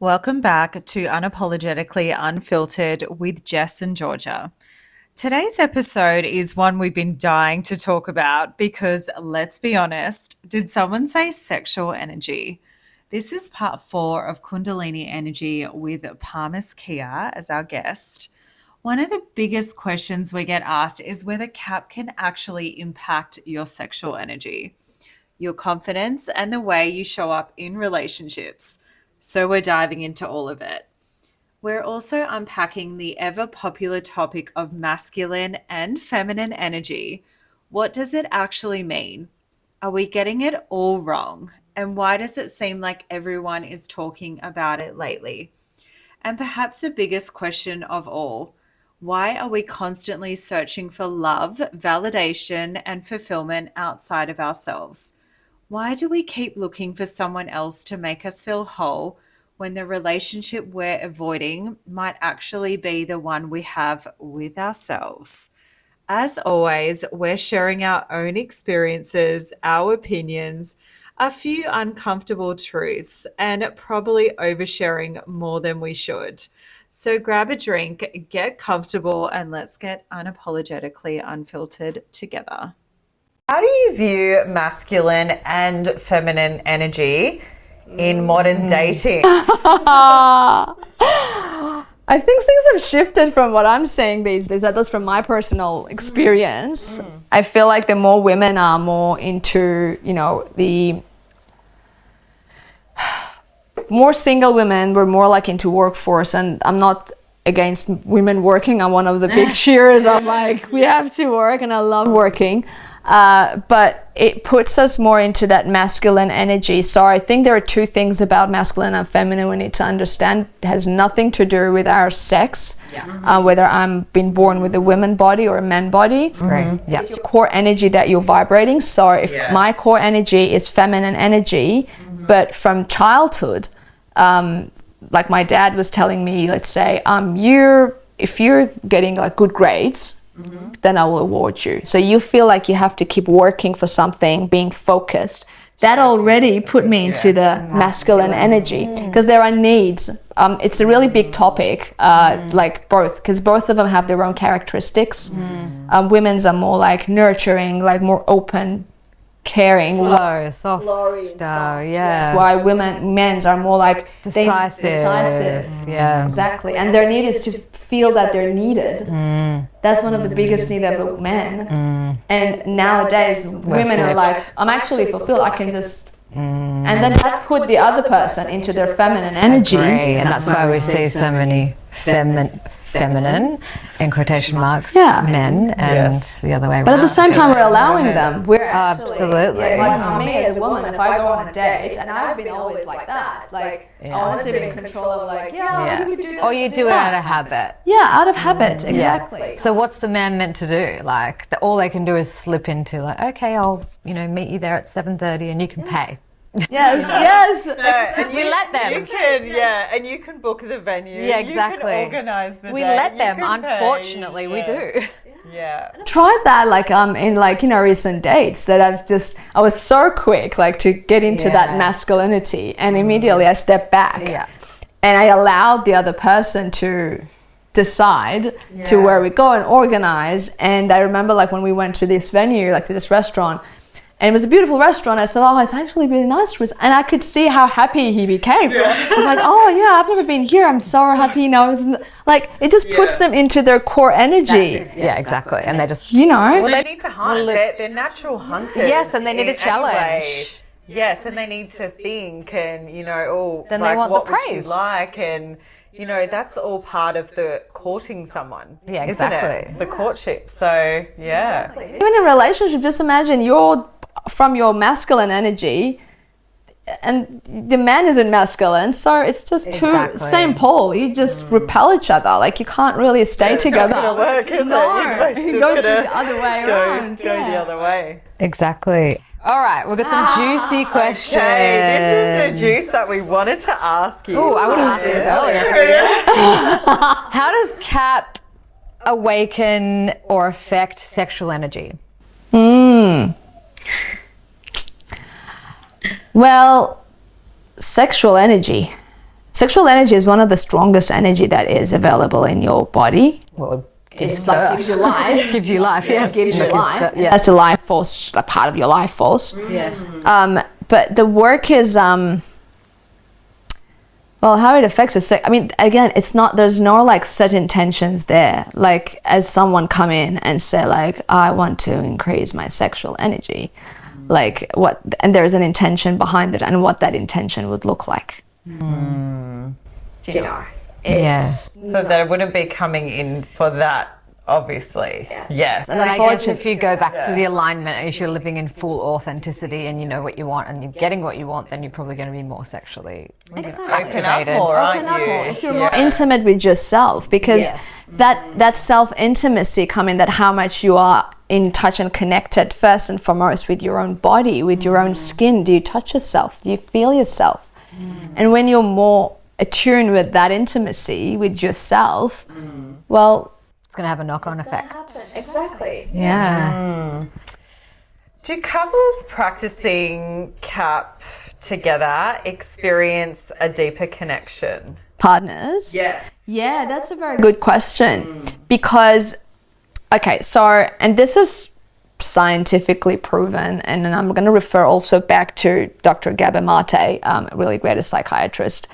Welcome back to Unapologetically Unfiltered with Jess and Georgia. Today's episode is one we've been dying to talk about because, let's be honest, did someone say sexual energy? This is part 4 of Kundalini Energy with Parmiss Kia as our guest. One of the biggest questions we get asked is whether CAP can actually impact your sexual energy, your confidence, and the way you show up in relationships. So we're diving into all of it. We're also unpacking the ever popular topic of masculine and feminine energy. What does it actually mean? Are we getting it all wrong? And why does it seem like everyone is talking about it lately? And perhaps the biggest question of all, why are we constantly searching for love, validation, and fulfillment outside of ourselves? Why do we keep looking for someone else to make us feel whole when the relationship we're avoiding might actually be the one we have with ourselves? As always, we're sharing our own experiences, our opinions, a few uncomfortable truths, and probably oversharing more than we should. So grab a drink, get comfortable, and let's get unapologetically unfiltered together. How do you view masculine and feminine energy in modern dating? I think things have shifted from what I'm saying these days. That was from my personal experience. I feel like the more women are more into, the more single women were more like into workforce. And I'm not against women working. I'm one of the big cheers. I'm like, we have to work, and I love working. But it puts us more into that masculine energy. So I think there are two things about masculine and feminine we need to understand. It has nothing to do with our sex, whether I'm been born with a woman body or a man body. Right. Yeah. It's your core energy that you're vibrating. So if my core energy is feminine energy, but from childhood, like my dad was telling me, let's say, if you're getting like good grades, then I will award you. So you feel like you have to keep working for something, being focused. That already put me into the masculine energy, because there are needs. It's a really big topic, like both, because both of them have their own characteristics. Women's are more like nurturing, like more open, caring, Flow, soft, yeah. That's why men's are more like decisive. Yeah, exactly. And their need is to feel that they're needed. That's one of the biggest needs of men. And nowadays, women are like, I'm actually fulfilled. I can just. And then that put the other person into their feminine energy. And that's why we see so many feminine, in quotation marks, men, and the other way around. But at the same time, we're allowing them. We're actually, absolutely. Like me as a woman, if I go on a date, and I've been always like that, like I want to be in control of, like, we do this. Or you do it out of habit. Yeah, out of habit, exactly. Yeah. So what's the man meant to do? Like, all they can do is slip into, like, okay, I'll meet you there at 7:30, and you can pay. Yes. And we let them. You can, and you can book the venue. Yeah, exactly. You can organise the We day. let them. You can Unfortunately, pay. we do. Yeah. Tried that in recent dates that I was so quick to get into that masculinity, and immediately I stepped back and I allowed the other person to decide to where we go and organize. And I remember when we went to this venue, to this restaurant, and it was a beautiful restaurant. I said, it's actually really nice. And I could see how happy he became. I was like, I've never been here. I'm so happy. It just puts them into their core energy. Yeah, exactly. And they just, Well, they need to hunt. They're natural hunters. Yes, and they need a challenge. Anyway. Yes, and they need to think and, then they want what the would praise. she like, and that's all part of the courting someone. Yeah, exactly. Isn't it? The courtship. So, yeah. Exactly. Even in a relationship, just imagine you're from your masculine energy and the man isn't masculine, so it's just two same pole. You just repel each other. You can't really stay together. It's not going to work, is it? You go the other way around. Go the other way. Exactly. All right, we've got some juicy questions. Okay, this is the juice that we wanted to ask you. Oh, I would have asked this earlier. How does CAP awaken or affect sexual energy? Well, sexual energy. Sexual energy is one of the strongest energy that is available in your body. Well, It's like gives you life. gives you life, yes. Gives you life. Yeah. That's a life force, a part of your life force. Yes. But the work is, well, how it affects us. I mean, again, there's no like set intentions there. Like as someone come in and say like, I want to increase my sexual energy. Like what, and there's an intention behind it and what that intention would look like. Do you know? So they wouldn't be coming in for that, obviously. Yes. And I guess if you go back to the alignment, if you're living in full authenticity and you know what you want and you're getting what you want, then you're probably going to be more sexually activated. More, aren't Open up you? more. If you're more intimate with yourself, because that self-intimacy coming, that how much you are in touch and connected first and foremost with your own body, with your own skin. Do you touch yourself? Do you feel yourself? And when you're more attuned with that intimacy with yourself, well, It's going to have a knock-on effect. exactly. Yeah. Do couples practicing CAP together experience a deeper connection? Partners. Yes. Yeah, that's a very good question. Because, okay, so, and this is scientifically proven, and I'm going to refer also back to Dr. Gabor Mate, a really great psychiatrist,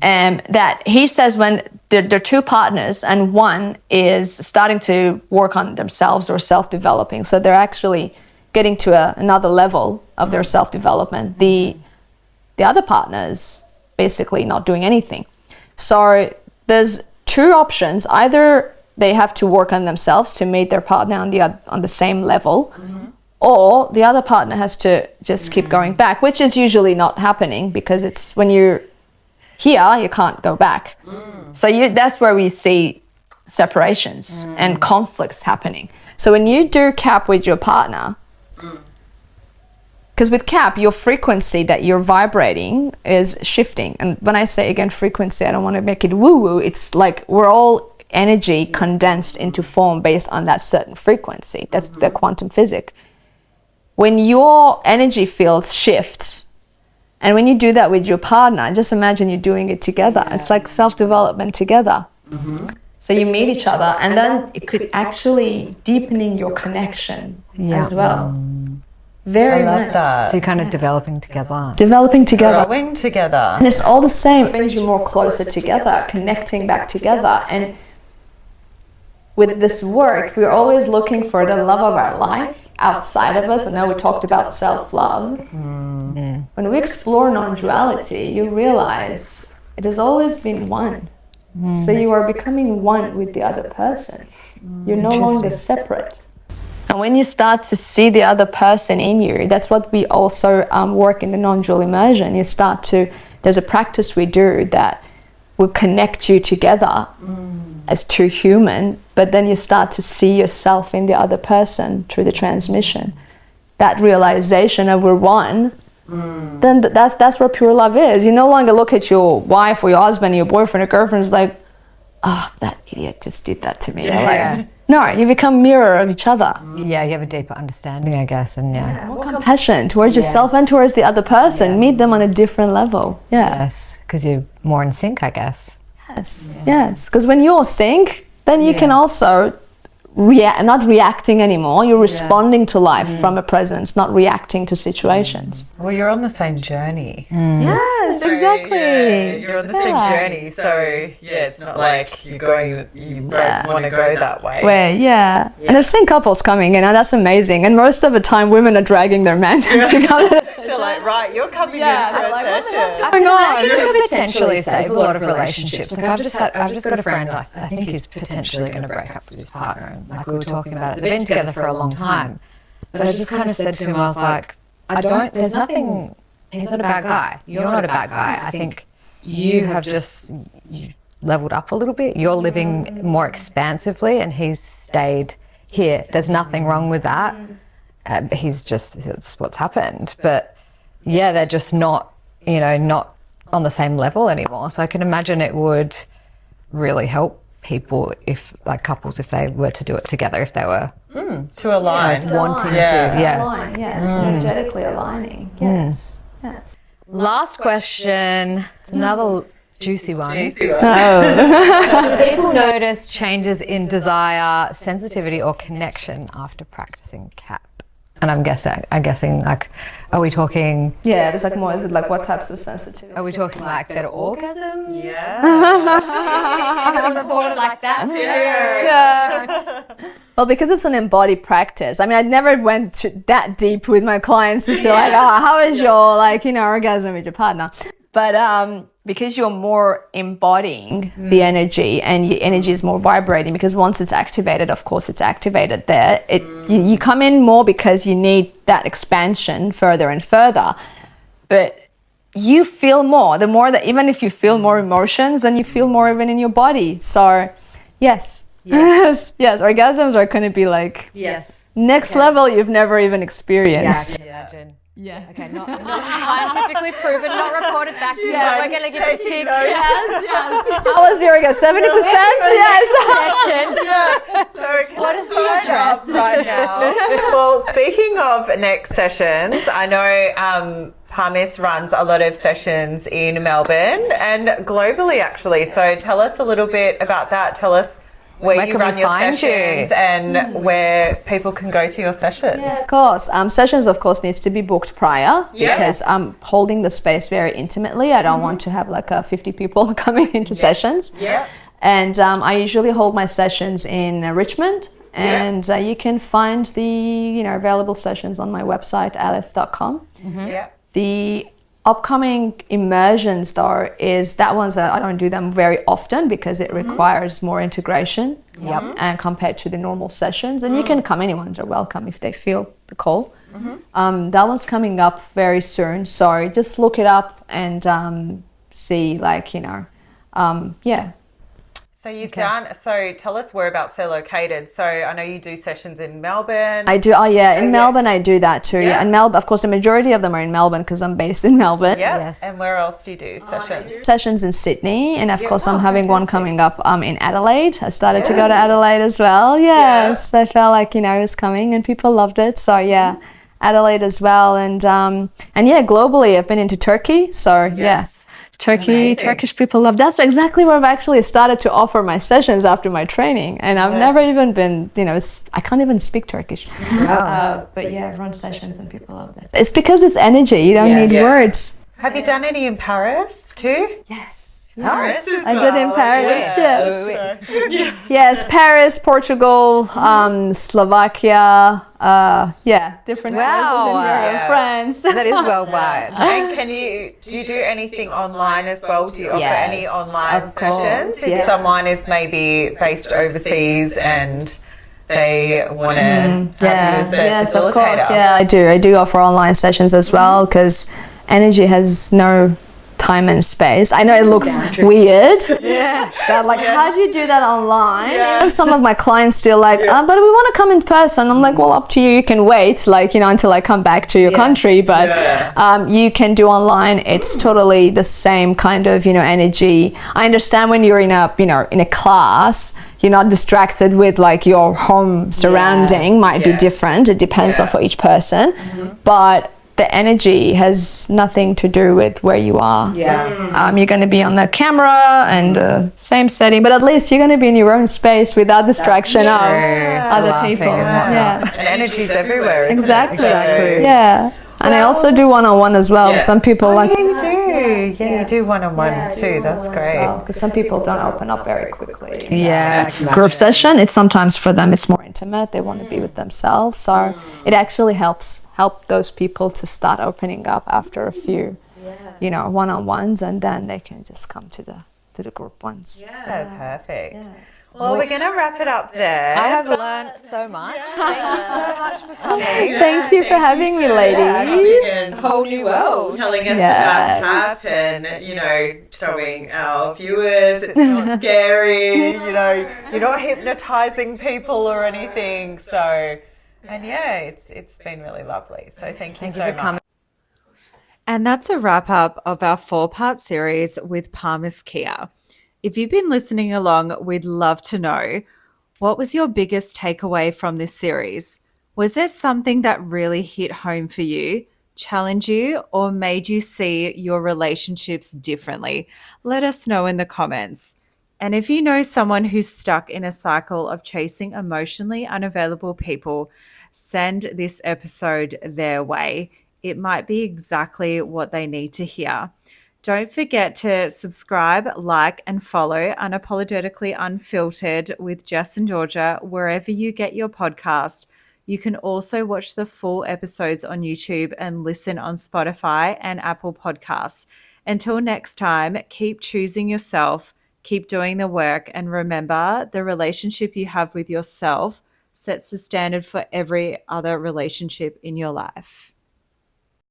that he says when there are two partners and one is starting to work on themselves or self-developing, so they're actually getting to another level of their self-development, the other partner's basically not doing anything. So there's two options. Either they have to work on themselves to meet their partner on the same level, or the other partner has to just keep going back, which is usually not happening because it's when you're here, you can't go back. So that's where we see separations and conflicts happening. So when you do CAP with your partner, because with CAP, your frequency that you're vibrating is shifting. And when I say, again, frequency, I don't want to make it woo-woo. It's like we're all energy condensed into form based on that certain frequency. That's the quantum physics. When your energy field shifts, and when you do that with your partner, just imagine you're doing it together. It's like self-development together. So you meet each other, and then it could actually deepening your connection as well. Very much. That. So you're kind of developing together. Developing together. Growing together. And it's all the same. It brings you more closer together, connecting back together. And with this work, we're always looking for the love of our life outside of us. I know we talked about self-love. When we explore non-duality, you realize it has always been one. So you are becoming one with the other person. You're no longer separate. And when you start to see the other person in you, that's what we also work in the non-dual immersion. There's a practice we do that will connect you together as two human, but then you start to see yourself in the other person through the transmission. That realization of we're one, then that's what pure love is. You no longer look at your wife or your husband or your boyfriend or girlfriend as like, oh, that idiot just did that to me. Like, no, you become mirror of each other. Yeah, you have a deeper understanding, I guess, and More compassion towards yourself and towards the other person. Meet them on a different level. yes, because you're more in sync, I guess. Yes. Because when you're sync, then you can also not reacting anymore. You're responding to life from a presence, not reacting to situations. Well, you're on the same journey. Yes, So, exactly. yeah, you're on the same journey. So, it's not like you both want to go that way. And I've seen couples coming in, and that's amazing. And most of the time, women are dragging their men to come. They're like, right, you're coming in for a session. I can imagine it could potentially save a lot of relationships. Like I've just got a friend. I think he's potentially going to break up with his partner. Like we were talking about it, they've been together for a long time. But I just kind of said to him, I was like, there's nothing. He's not a bad guy. You're not a bad guy. I think you have you leveled up a little bit. You're living more expansively, and he's stayed here. There's nothing wrong with that. It's what's happened. But yeah, they're just not on the same level anymore. So I can imagine it would really help people couples if they were to do it together, if they were to align. Wanting to. Align, yes. Energetically aligning. Yes. Last question. Another juicy one. Oh. Do people notice changes in desire, sensitivity, or connection after practicing CAP? And I'm guessing like, are we talking? Yeah, it's like more. Is it like what types of sensitivity? Are we talking like better orgasms? Yeah. Is it reported like that? Yeah. Well, because it's an embodied practice. I mean, I never went that deep with my clients to say like, oh, how is your orgasm with your partner? But because you're more embodying the energy, and your energy is more vibrating, because once it's activated, of course, it's activated there. You come in more because you need that expansion further and further. But you feel more. The more that, even if you feel more emotions, then you feel more even in your body. So, yes. Yes. Yes. Orgasms are going to be like next level you've never even experienced. Yeah, I can imagine. Yeah. Okay, not scientifically proven, not reported back to you, but we're going to give it a tick. Yes. How was the orgasm? 70%? Yes. So What is the address right now? Well, speaking of next sessions, I know Parmiss runs a lot of sessions in Melbourne and globally, actually. So tell us a little bit about that. Tell us where you run your sessions and where people can go to your sessions. Yeah, of course. Sessions, of course, needs to be booked prior because I'm holding the space very intimately. I don't want to have like 50 people coming into sessions. Yeah. And I usually hold my sessions in Richmond. And you can find the available sessions on my website, alef.com. Yeah. The upcoming immersions, though, is that ones I don't do them very often because it requires more integration and compared to the normal sessions. And you can come, anyone's are welcome if they feel the call. That one's coming up very soon, so just look it up and see, So you've done, so tell us whereabouts they're located. So I know you do sessions in Melbourne. I do, in Melbourne I do that too. Yeah. And Melbourne, of course, the majority of them are in Melbourne because I'm based in Melbourne. Yeah. Yes. And where else do you do sessions? Sessions in Sydney, and of course I'm having one coming up in Adelaide. I started to go to Adelaide as well. Yes, I felt like it was coming and people loved it. So Adelaide as well, and globally I've been into Turkey. So Turkish people love. That's exactly where I've actually started to offer my sessions after my training, and I've never even been. I can't even speak Turkish. But I've run sessions and people love that. It's because it's energy. You don't need words. Have you done any in Paris too? Yes. Paris I did in Paris. Yes, Paris, Portugal, Slovakia. Different places in Europe, France. That is worldwide. And do you do anything online as well? Do you offer any online sessions? If someone is maybe based overseas and they want to have you as a facilitator. Of course. Yeah, I do. I do offer online sessions as well because energy has no time and space. I know it looks weird. But how do you do that online? Even some of my clients still but we want to come in person. I'm like, well, up to you. You can wait until I come back to your country, but you can do online. It's totally the same kind of energy. I understand when you're in a class, you're not distracted with your home surrounding might be different. It depends on for each person, but the energy has nothing to do with where you are. You're going to be on the camera and same setting, but at least you're going to be in your own space without distraction of other people. And energy's everywhere. Exactly. Yeah. And I also do one-on-one as well. Some people you do. You do one-on-one too. That's great. Because some people don't open up very quickly. Yeah. Group session, it's sometimes for them, it's more intimate. They want to be with themselves. So it actually help those people to start opening up after a few, one-on-ones, and then they can just come to the group ones. Perfect. Well, we're going to wrap it up there. I have learned so much. Thank you so much for coming. Thank you for having me, ladies. A whole new world. Telling us about CAP and, showing our viewers it's not scary, you're not hypnotizing people or anything. So, and it's been really lovely. So thank you so much. And that's a wrap up of our 4-part series with Parmiss Kia. If you've been listening along, we'd love to know, what was your biggest takeaway from this series? Was there something that really hit home for you? challenge you, or made you see your relationships differently? Let us know in the comments. And if you know someone who's stuck in a cycle of chasing emotionally unavailable people, send this episode their way. It might be exactly what they need to hear. Don't forget to subscribe, like, and follow Unapologetically Unfiltered with Jess and Georgia wherever you get your podcast. You can also watch the full episodes on YouTube and listen on Spotify and Apple Podcasts. Until next time, keep choosing yourself, keep doing the work, and remember the relationship you have with yourself sets the standard for every other relationship in your life.